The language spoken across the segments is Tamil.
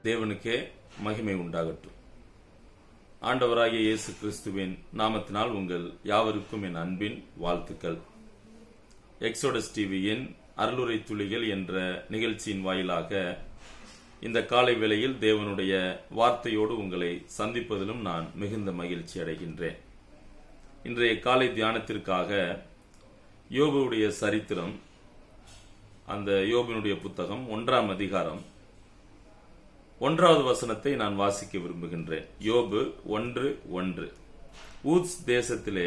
தேவனுக்கே மகிமை உண்டாகட்டும். ஆண்டவராகிய இயேசு கிறிஸ்துவின் நாமத்தினால் உங்கள் யாவருக்கும் என் அன்பின் வாழ்த்துக்கள். எக்ஸோடஸ் டிவியின் அருளுரை துளிகள் என்ற நிகழ்ச்சியின் வாயிலாக இந்த காலை வேளையில் தேவனுடைய வார்த்தையோடு உங்களை சந்திப்பதிலும் நான் மிகுந்த மகிழ்ச்சி அடைகின்றேன். இன்றைய காலை தியானத்திற்காக யோபுடைய சரித்திரம், அந்த யோபினுடைய புத்தகம் 1ஆம் அதிகாரம் 1வது வசனத்தை நான் வாசிக்க விரும்புகின்றேன். யோபு 1:1. ஊத்ஸ் தேசத்திலே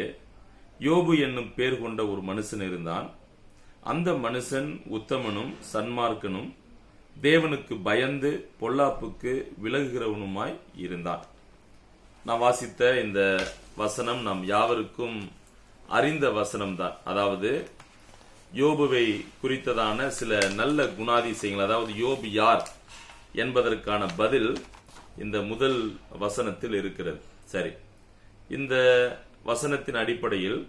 யோபு என்னும் பேர் கொண்ட ஒரு மனுஷன் இருந்தான். அந்த மனுஷன் உத்தமனும் சன்மார்க்கனும் தேவனுக்கு பயந்து பொல்லாப்புக்கு விலகுகிறவனுமாய் இருந்தான். நான் வாசித்த இந்த வசனம் நாம் யாவருக்கும் அறிந்த வசனம்தான். அதாவது யோபுவை குறித்ததான சில நல்ல குணாதிசயங்கள், அதாவது யோபு யார் என்பதற்கான பதில் இந்த முதல் வசனத்தில் இருக்கிறது. சரி, இந்த வசனத்தின் அடிப்படையில்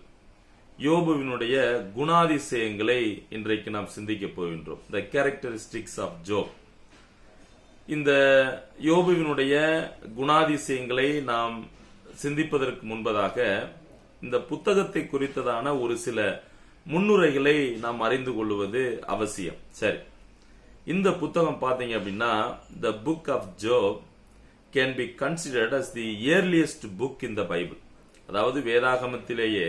யோபுவினுடைய குணாதிசயங்களை இன்றைக்கு நாம் சிந்திக்க போகின்றோம். The characteristics of Job. இந்த யோபுவினுடைய குணாதிசயங்களை நாம் சிந்திப்பதற்கு முன்பதாக இந்த புத்தகத்தை குறித்ததான ஒரு சில முன்னுரைகளை நாம் அறிந்து கொள்வது அவசியம். சரி, இந்த புத்தகம் பார்த்தீங்க அப்படின்னா, the book of Job can be considered as the earliest book in the Bible. அதாவது வேதாகமத்திலேயே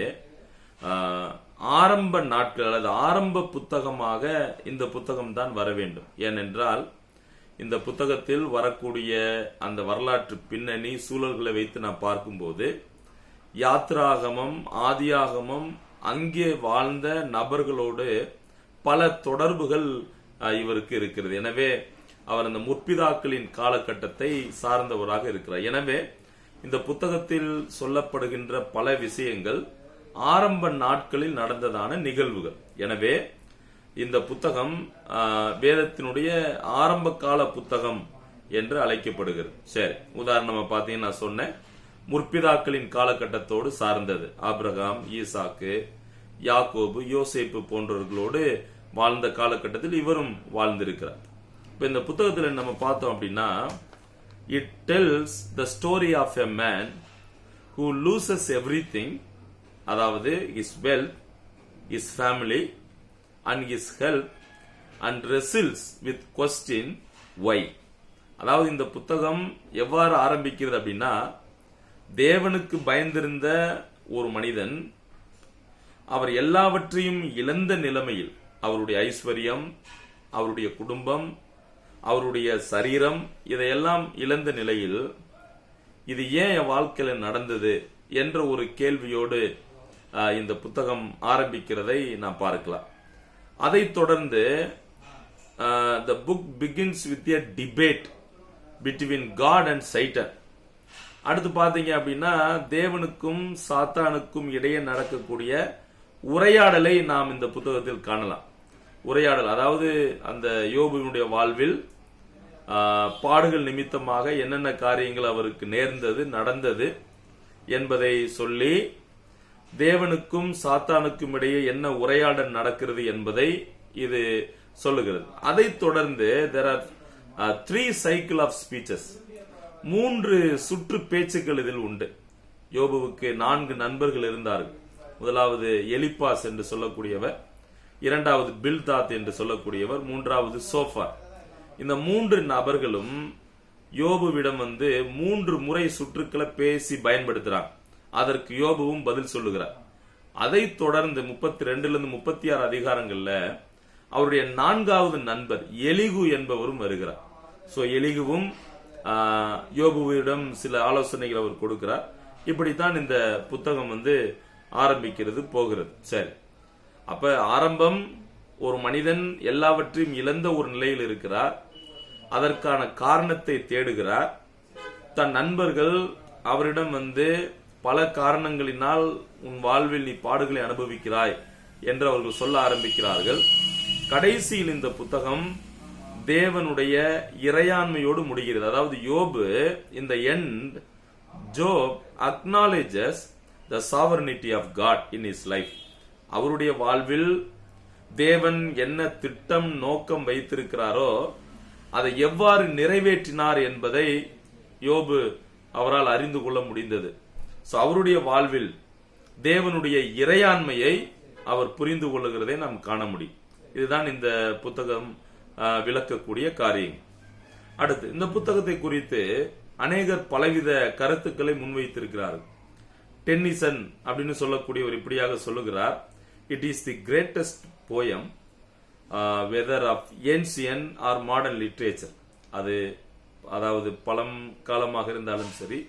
ஆரம்ப நாட்கள் அல்லது ஆரம்ப புத்தகமாக இந்த புத்தகம் தான் வர வேண்டும். ஏனென்றால் இந்த புத்தகத்தில் வரக்கூடிய அந்த வரலாற்று பின்னணி சூழல்களை வைத்து நாம் பார்க்கும்போது யாத்ராகமம், ஆதியாகமம், அங்கே வாழ்ந்த நபர்களோடு பல தொடர்புகள் இவருக்கு இருக்கிறது. எனவே அவர் அந்த முற்பிதாக்களின் காலகட்டத்தை சார்ந்தவராக இருக்கிறார். எனவே இந்த புத்தகத்தில் சொல்லப்படுகின்ற பல விஷயங்கள் ஆரம்ப நாட்களில் நடந்ததான நிகழ்வுகள். எனவே இந்த புத்தகம் வேதத்தினுடைய ஆரம்ப கால புத்தகம் என்று அழைக்கப்படுகிறது. சரி, உதாரணமா பார்த்தீங்கன்னா நான் சொன்னேன், முற்பிதாக்களின் காலகட்டத்தோடு சார்ந்தது. ஆபிரகாம், ஈசாக்கு, யாக்கோபு, யோசேப்பு போன்றவர்களோடு வாழ்ந்த காலகட்டத்தில் இவரும் வாழ்ந்திருக்கிறார். இப்ப இந்த புத்தகத்தில் நம்ம பார்த்தோம் அப்படின்னா, it tells the story of a man who loses everything, அதாவது his wealth, his family and his health and wrestles with question why. அதாவது இந்த புத்தகம் எவ்வாறு ஆரம்பிக்கிறது அப்படின்னா, தேவனுக்கு பயந்திருந்த ஒரு மனிதன் அவர் எல்லாவற்றையும் இழந்த நிலைமையில், அவருடைய ஐஸ்வர்யம், அவருடைய குடும்பம், அவருடைய சரீரம், இதையெல்லாம் இழந்த நிலையில் இது ஏன் என் வாழ்க்கையில நடந்தது என்ற ஒரு கேள்வியோடு இந்த புத்தகம் ஆரம்பிக்கிறதை நாம் பார்க்கலாம். அதைத் தொடர்ந்து the book begins with a debate between God and Satan. அடுத்து பாத்தீங்க அப்படின்னா, தேவனுக்கும் சாத்தானுக்கும் இடையே நடக்கக்கூடிய உரையாடலை நாம் இந்த புத்தகத்தில் காணலாம். உரையாடல், அதாவது அந்த யோபுவினுடைய வாழ்வில் பாடுகள் நிமித்தமாக என்னென்ன காரியங்கள் அவருக்கு நேர்ந்தது, நடந்தது என்பதை சொல்லி, தேவனுக்கும் சாத்தானுக்கும் இடையே என்ன உரையாடல் நடக்கிறது என்பதை இது சொல்லுகிறது. அதைத் தொடர்ந்து there are 3 cycle of speeches, 3 சுற்று பேச்சுக்கள் இதில் உண்டு. யோபுவுக்கு 4 நண்பர்கள் இருந்தார்கள். முதலாவது எலிப்பாஸ் என்று சொல்லக்கூடியவர், இரண்டாவது பில்தாத் என்று சொல்லக்கூடியவர், மூன்றாவது சோஃபார். இந்த 3 நபர்களும் யோபுவிடம் 3 முறை சுற்றுக்களை பேசி பயன்படுத்துறாங்க. அதற்கு யோபுவும் பதில் சொல்லுகிறார். அதைத் தொடர்ந்து 32 36 அதிகாரங்கள்ல அவருடைய 4வது நண்பர் எலிகு என்பவரும் வருகிறார். சோ எலிகுவும் யோபுவிடம் சில ஆலோசனைகள் அவர் கொடுக்கிறார். இப்படித்தான் இந்த புத்தகம் ஆரம்பிக்கிறது, போகிறது. சரி, அப்ப ஆரம்பம், ஒரு மனிதன் எல்லாவற்றையும் இழந்த ஒரு நிலையில் இருக்கிறார். அதற்கான காரணத்தை தேடுகிறார். தன் நண்பர்கள் அவரிடம் பல காரணங்களினால் உன் வாழ்வில் நீ பாடுகளை அனுபவிக்கிறாய் என்று அவர்கள் சொல்ல ஆரம்பிக்கிறார்கள். கடைசியில் இந்த புத்தகம் தேவனுடைய இறையாண்மையோடு முடிகிறது. அதாவது யோபு, இந்த end, ஜோப் acknowledges the sovereignty of God in his life. அவருடைய வாழ்வில் தேவன் என்ன திட்டம், நோக்கம் வைத்திருக்கிறாரோ அதை எவ்வாறு நிறைவேற்றினார் என்பதை யோபு அவரால் அறிந்து கொள்ள முடிந்தது. அவருடைய வாழ்வில் தேவனுடைய இறையாண்மையை அவர் புரிந்து கொள்ளுகிறதை நாம் காண முடியும். இதுதான் இந்த புத்தகம் விளக்கக்கூடிய காரியம். அடுத்து, இந்த புத்தகத்தை குறித்து அநேகர் பலவித கருத்துக்களை முன்வைத்திருக்கிறார்கள். டென்னிசன் அப்படின்னு சொல்லக்கூடியவர் இப்படியாக சொல்லுகிறார், it is the greatest poem whether of ancient or modern literature. அதாவது பழம் காலமாக இருந்தாலும் சரி,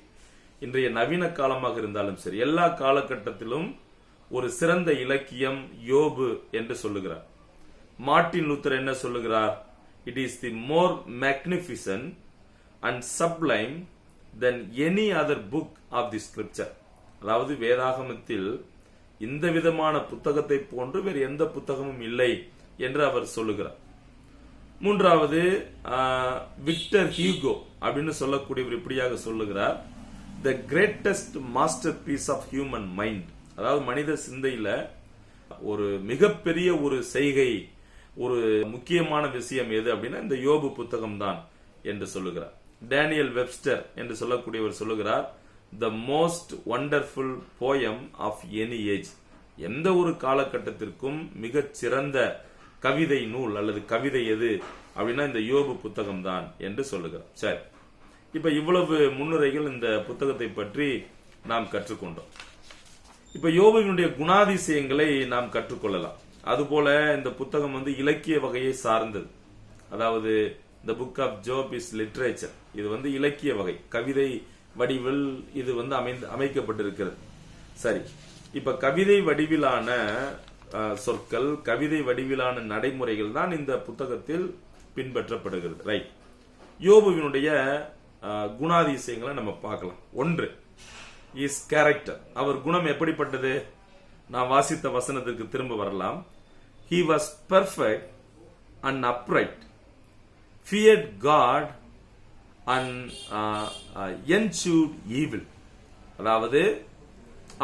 இன்றைய நவீன காலமாக இருந்தாலும் சரி, எல்லா காலகட்டத்திலும் ஒரு சிறந்த இலக்கியம் யோபு என்று சொல்லுகிறார். மார்ட்டின் லூத்தர் என்ன சொல்லுகிறார்? It is the more magnificent and sublime than any other book of the scripture. அதாவது வேதாகமத்தில் இந்த விதமான புத்தகத்தை போன்று வேறு எந்த புத்தகமும் இல்லை என்று அவர் சொல்லுகிறார். மூன்றாவது, விக்டர் ஹியூகோ அப்படின்னு சொல்லக்கூடியவர் இப்படியாக சொல்லுகிறார், the greatest masterpiece of human mind. அதாவது மனித சிந்தையில ஒரு மிகப்பெரிய ஒரு செய்கை, ஒரு முக்கியமான விஷயம் எது அப்படின்னா இந்த யோபு புத்தகம் தான் என்று சொல்லுகிறார். டேனியல் வெப்ஸ்டர் என்று சொல்லக்கூடியவர் சொல்லுகிறார், the most wonderful poem of any age. எந்த ஒரு காலகட்டத்திற்கும் மிகச் சிறந்த கவிதை நூல் அல்லது கவிதை எது அப்படின்னா இந்த யோபு புத்தகம் தான் என்று சொல்லுகிறார். சரி, இப்ப இவ்வளவு முன்னுரைகள் இந்த புத்தகத்தை பற்றி நாம் கற்றுக்கொண்டோம். இப்ப யோபுவினுடைய குணாதிசயங்களை நாம் கற்றுக்கொள்ளலாம். அதுபோல இந்த புத்தகம் இலக்கிய வகையை சார்ந்தது. அதாவது the book of Job is literature. இது இலக்கிய வகை, கவிதை வடிவில் இது அமைக்கப்பட்டிருக்கிறது. சரி, இப்ப கவிதை வடிவிலான சொற்கள், கவிதை வடிவிலான நடைமுறைகள் தான் இந்த புத்தகத்தில் பின்பற்றப்படுகிறது. ரைட், யோபுவினுடைய குணாதிசயங்களை நம்ம பார்க்கலாம். ஒன்று, இஸ் கேரக்டர். அவர் குணம் எப்படிப்பட்டது? நான் வாசித்த வசனத்திற்கு திரும்ப வரலாம். He was perfect and upright, feared God and eschewed evil. அதாவது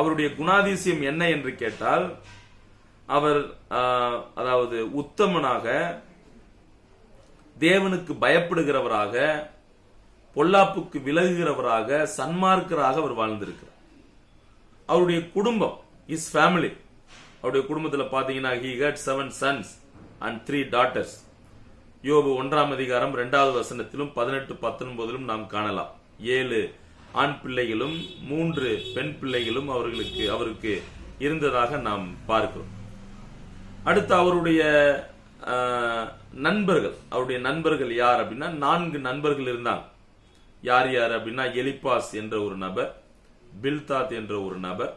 அவருடைய குணாதிசயம் என்ன என்று கேட்டால், அவர் அதாவது உத்தமனாக, தேவனுக்கு பயப்படுகிறவராக, பொல்லாப்புக்கு விலகுகிறவராக, சன்மார்க்கராக அவர் வாழ்ந்திருக்கிறார். அவருடைய குடும்பம், இஸ் ஃபேமிலி, அவருடைய குடும்பத்தில் பாத்தீங்கன்னா he had 7 sons and 3 daughters. யோபு 1ஆம் அதிகாரம் 2வது வசனத்திலும் 18-19 நாம் காணலாம். 7 ஆண் பிள்ளைகளும் 3 பெண் பிள்ளைகளும் அவருக்கு இருந்ததாக நாம் பார்க்கிறோம். அடுத்து அவருடைய நண்பர்கள், அவருடைய நண்பர்கள் யார் அப்படின்னா 4 நண்பர்கள் இருந்தாங்க. யார் யார் அப்படின்னா எலிபாஸ் என்ற ஒரு நபர், பில்தாத் என்ற ஒரு நபர்,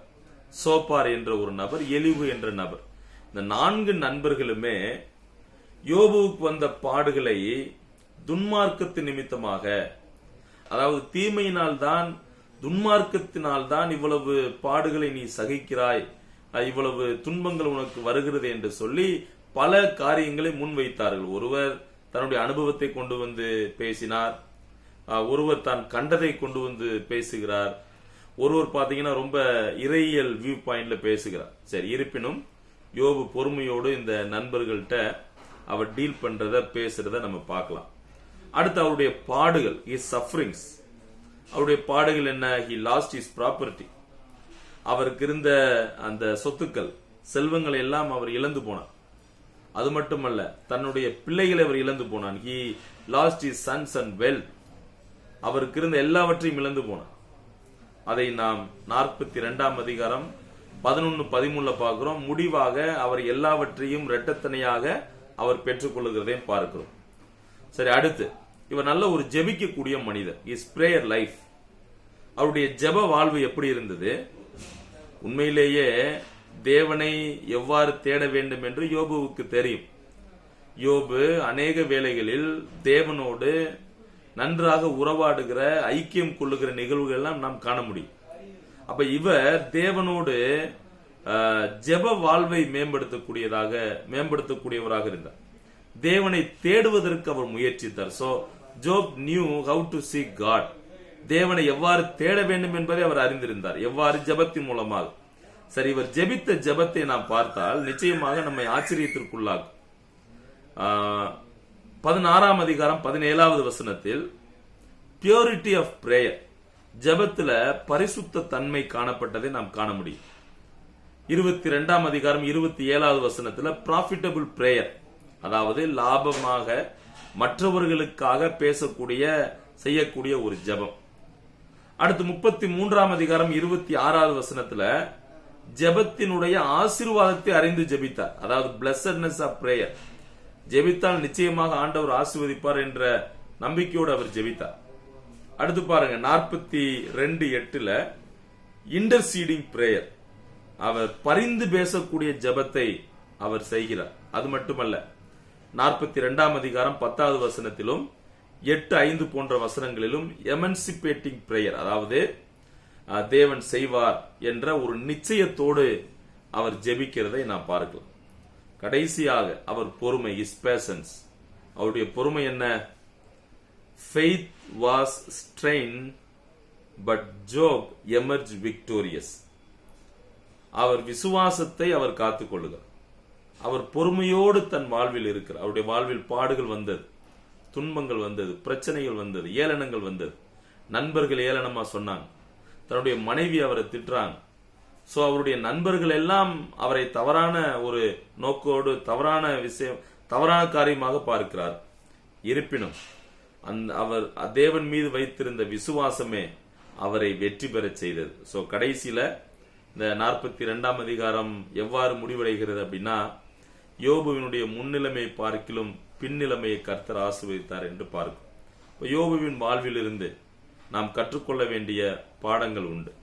சோப்பார் என்ற ஒரு நபர், எலிவு என்ற நபர். இந்த 4 நண்பர்களுமே யோபுவுக்கு வந்த பாடுகளை துன்மார்க்கத்து நிமித்தமாக, அதாவது தீமையினால் தான், துன்மார்க்கத்தினால் தான் இவ்வளவு பாடுகளை நீ சகிக்கிறாய், இவ்வளவு துன்பங்கள் உனக்கு வருகிறது என்று சொல்லி பல காரியங்களை முன்வைத்தார்கள். ஒருவர் தன்னுடைய அனுபவத்தை கொண்டு வந்து பேசினார், ஒருவர் தான் கண்டதை கொண்டு வந்து பேசுகிறார், ஒருவர் பாத்தீங்கன்னா ரொம்ப இறையியல் வியூ பாயிண்ட்ல பேசுகிறார். சரி, இருப்பினும் யோபு பொறுமையோடு இந்த நண்பர்கள்ட்ட அவர் டீல் பண்றத பேசுறத நம்ம பார்க்கலாம். அடுத்து அவருடைய பாடுகள், his sufferings. அவருடைய பாடுகள் என்ன? he lost his property. அவருக்கு இருந்த அந்த சொத்துக்கள், செல்வங்களை எல்லாம் அவர் இழந்து போனார். அது மட்டுமல்ல, தன்னுடைய பிள்ளைகளை அவர் இழந்து போனான். he lost his sons and wealth. அவருக்கு இருந்த எல்லாவற்றையும் இழந்து போனார். அதை நாம் 42ஆம் அதிகாரம் 11-13 பார்க்கிறோம். முடிவாக அவர் எல்லாவற்றையும் இரட்டத்தனையாக அவர் பெற்றுக் கொள்ளுகிறதையும் பார்க்கிறோம். சரி, அடுத்து இவர் நல்ல ஒரு ஜெபிக்கக்கூடிய மனிதர். Is prayer life. அவருடைய ஜெப வாழ்வு எப்படி இருந்தது? உண்மையிலேயே தேவனை எவ்வாறு தேட வேண்டும் என்று யோபுவுக்கு தெரியும். யோபு அநேக வேளைகளில் தேவனோடு நன்றாக உறவாடுகிற, ஐக்கியம் கொள்ளுகிற நிகழ்வுகள் எல்லாம் நாம் காண முடியும். அப்ப இவர் தேவனோடு ஜெப வாழ்வை மேம்படுத்தக்கூடியவராக இருந்தார். தேவனை தேடுவதற்கு அவர் முயற்சித்தார். So Job knew how to seek God. தேவனை எவ்வாறு தேட வேண்டும் என்பதை அவர் அறிந்திருந்தார். எவ்வாறு? ஜெபத்தின் மூலமாக. சரி, இவர் ஜெபித்த ஜெபத்தை நாம் பார்த்தால் நிச்சயமாக நம்மை ஆச்சரியத்திற்குள்ளாகும். 16ஆம் அதிகாரம் 17வது வசனத்தில் பியூரிட்டி ஆஃப் பிரேயர், ஜெபத்துல பரிசுத்த தன்மை காணப்பட்டதை நாம் காண முடியும். 22ஆம் அதிகாரம் 27வது வசனத்துல ப்ராஃபிட்டபிள் பிரேயர், அதாவது லாபமாக மற்றவர்களுக்காக பேசக்கூடிய செய்யக்கூடிய ஒரு ஜெபம். அடுத்து 33ஆம் அதிகாரம் 26வது வசனத்துல ஜெபத்தினுடைய ஆசீர்வாதத்தை அறிந்து ஜெபித்தார், அதாவது பிளஸட்னஸ் ஆஃப் பிரேயர். ஜெபித்தால் நிச்சயமாக ஆண்டவர் ஆசீர்வதிப்பார் என்ற நம்பிக்கையோடு அவர் ஜெபித்தார். அடுத்து பாருங்க 42:8 இன்டர்சீடிங் பிரேயர், அவர் பரிந்து பேசக்கூடிய ஜெபத்தை அவர் செய்கிறார். அது மட்டுமல்ல, 42ஆம் அதிகாரம் 10வது வசனத்திலும் 8:5 போன்ற வசனங்களிலும் எமன்சிபேட்டிங் பிரேயர், அதாவது தேவன் செய்வார் என்ற ஒரு நிச்சயத்தோடு அவர் ஜெபிக்கிறதை நாம் பார்க்கலாம். கடைசியாக அவர் பொறுமை, இஸ் பேஷன்ஸ், அவருடைய பொறுமை என்ன? faith was strained but Job emerged victorious. அவர் விசுவாசத்தை அவர் காத்துக் கொள்ளுகிறார். அவர் பொறுமையோடு தன் வாழ்வில் இருக்கிறார். அவருடைய வாழ்வில் பாடுகள் வந்தது, துன்பங்கள் வந்தது, பிரச்சனைகள் வந்தது, ஏளனங்கள் வந்தது. நண்பர்கள் ஏளனமா சொன்னாங்க, தன்னுடைய மனைவி அவரை திட்டுறாங்க. சோ அவருடைய நண்பர்கள் எல்லாம் அவரை தவறான ஒரு நோக்கோடு தவறான விஷயம், தவறான காரியமாக பார்க்கிறார். இருப்பினும் அவர் தேவன் மீது வைத்திருந்த விசுவாசமே அவரை வெற்றி பெற செய்தது. சோ கடைசியில இந்த 42ஆம் அதிகாரம் எவ்வாறு முடிவடைகிறது அப்படின்னா, யோபுவினுடைய முன்னிலைமை பார்க்கிலும் பின்னிலைமையை கர்த்தர் ஆசீர்வதித்தார் என்று பார்க்கும். யோபுவின் வாழ்வில் இருந்து நாம் கற்றுக்கொள்ள வேண்டிய பாடங்கள் உண்டு.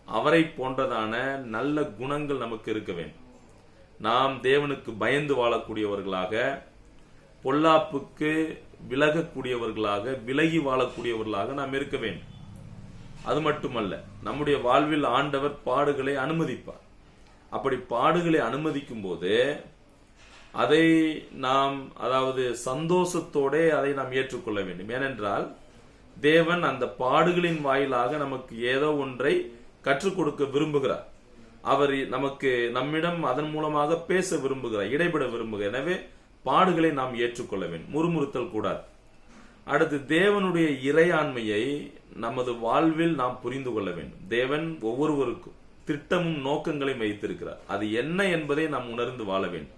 அவரை போன்றதான நல்ல குணங்கள் நமக்கு இருக்க வேண்டும். நாம் தேவனுக்கு பயந்து வாழக்கூடியவர்களாக, பொல்லாப்புக்கு விலகக்கூடியவர்களாக, விலகி வாழக்கூடியவர்களாக நாம் இருக்க வேண்டும். அது மட்டுமல்ல, நம்முடைய வாழ்வில் ஆண்டவர் பாடுகளை அனுமதிப்பார். அப்படி பாடுகளை அனுமதிக்கும் போது அதை நாம், அதாவது சந்தோஷத்தோட அதை நாம் ஏற்றுக்கொள்ள வேண்டும். ஏனென்றால் தேவன் அந்த பாடுகளின் வாயிலாக நமக்கு ஏதோ ஒன்றை கற்றுக் கொடுக்க விரும்புகிறார். அவர் நமக்கு நம்மிடம் அதன் மூலமாக பேச விரும்புகிறார், இடைபெற விரும்புகிறார். எனவே பாடுகளை நாம் ஏற்றுக்கொள்ள வேண்டும், முறுமுறுத்தல் கூடாது. அடுத்து தேவனுடைய இறையாண்மையை நமது வாழ்வில் நாம் புரிந்து கொள்ள வேண்டும். தேவன் ஒவ்வொருவருக்கும் திட்டமும் நோக்கங்களையும் வைத்திருக்கிறார். அது என்ன என்பதை நாம் உணர்ந்து வாழ வேண்டும்.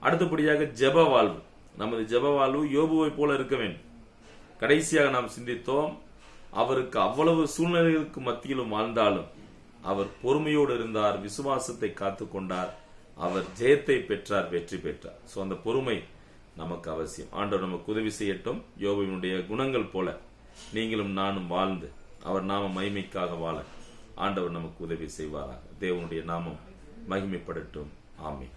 அடுத்தபடியாக ஜெப வாழ்வு, நமது ஜெப வாழ்வு யோபுவை போல இருக்க வேண்டும். கடைசியாக நாம் சிந்தித்தோம், அவருக்கு அவ்வளவு சூழ்நிலைகளுக்கு மத்தியிலும் வாழ்ந்தாலும் அவர் பொறுமையோடு இருந்தார், விசுவாசத்தை காத்துக்கொண்டார், அவர் ஜெயத்தை பெற்றார், வெற்றி பெற்றார். சோ அந்த பொறுமை நமக்கு அவசியம். ஆண்டவர் நமக்கு உதவி செய்யட்டும். யோபுவினுடைய குணங்கள் போல நீங்களும் நானும் வாழ்ந்து அவர் நாம மகிமைக்காக வாழ ஆண்டவர் நமக்கு உதவி செய்வாராக. தேவனுடைய நாமம் மகிமைப்படட்டும். ஆமென்.